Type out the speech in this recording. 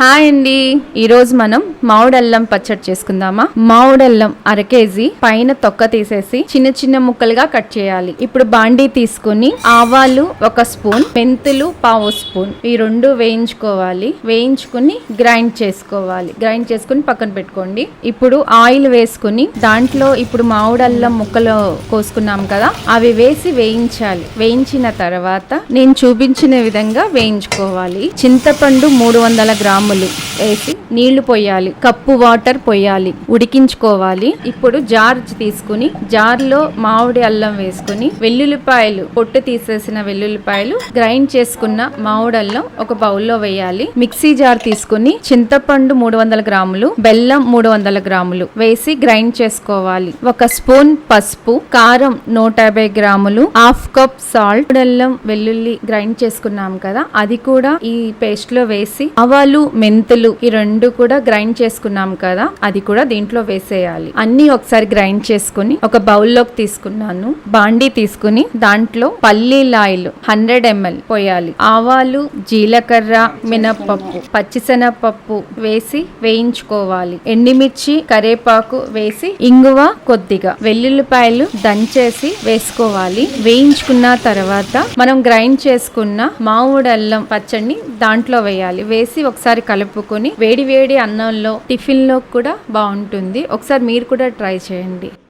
Hi అండి, ఈరోజు మనం మామిడల్లం పచ్చడి చేసుకుందామా. మామిడల్లం 1/2 కేజీ పైన తొక్క తీసేసి చిన్న చిన్న ముక్కలుగా కట్ చేయాలి. ఇప్పుడు బాండీ తీసుకుని ఆవాలు 1 స్పూన్, మెంతులు 1/2 స్పూన్ ఈ రెండు వేయించుకోవాలి. వేయించుకుని గ్రైండ్ చేసుకుని పక్కన పెట్టుకోండి. ఇప్పుడు ఆయిల్ వేసుకుని దాంట్లో ఇప్పుడు మామిడల్లం ముక్కలు కోసుకున్నాం కదా, అవి వేసి వేయించాలి. వేయించిన తర్వాత నేను చూపించిన విధంగా వేయించుకోవాలి. చింతపండు 300 గ్రాములు వేసి నీళ్లు పోయాలి. కప్పు వాటర్ పోయాలి, ఉడికించుకోవాలి. ఇప్పుడు జార్ తీసుకుని జార్లో మామిడి అల్లం వేసుకుని వెల్లుల్లిపాయలు, పొట్టు తీసేసిన వెల్లుల్లిపాయలు, గ్రైండ్ చేసుకున్న మామిడి అల్లం ఒక బౌల్లో వేయాలి. మిక్సీ జార్ తీసుకుని చింతపండు 300 గ్రాములు, బెల్లం 300 గ్రాములు వేసి గ్రైండ్ చేసుకోవాలి. 1 స్పూన్ పసుపు, కారం 150 గ్రాములు, 1/2 కప్ సాల్ట్, అల్లం వెల్లుల్లి గ్రైండ్ చేసుకున్నాం కదా అది కూడా ఈ పేస్ట్ లో వేసి, ఆవాలు మెంతులు ఈ రెండు కూడా గ్రైండ్ చేసుకున్నాం కదా అది కూడా దీంట్లో వేసేయాలి. అన్ని ఒకసారి గ్రైండ్ చేసుకుని ఒక బౌల్లోకి తీసుకున్నాను. బాండీ తీసుకుని దాంట్లో పల్లీల ఆయిల్ 100 ml పోయాలి. ఆవాలు, జీలకర్ర, మినప్పప్పు, పచ్చిశనగపప్పు వేసి వేయించుకోవాలి. ఎండుమిర్చి, కరేపాకు వేసి, ఇంగువ కొద్దిగా, వెల్లుల్లిపాయలు దంచేసి వేసుకోవాలి. వేయించుకున్న తర్వాత మనం గ్రైండ్ చేసుకున్న మామిడి అల్లం పచ్చడిని దాంట్లో వేయాలి. వేసి ఒకసారి కలుపుకొని వేడి వేడి అన్నంలో, టిఫిన్ లో కూడా బాగుంటుంది. ఒకసారి మీరు కూడా ట్రై చేయండి.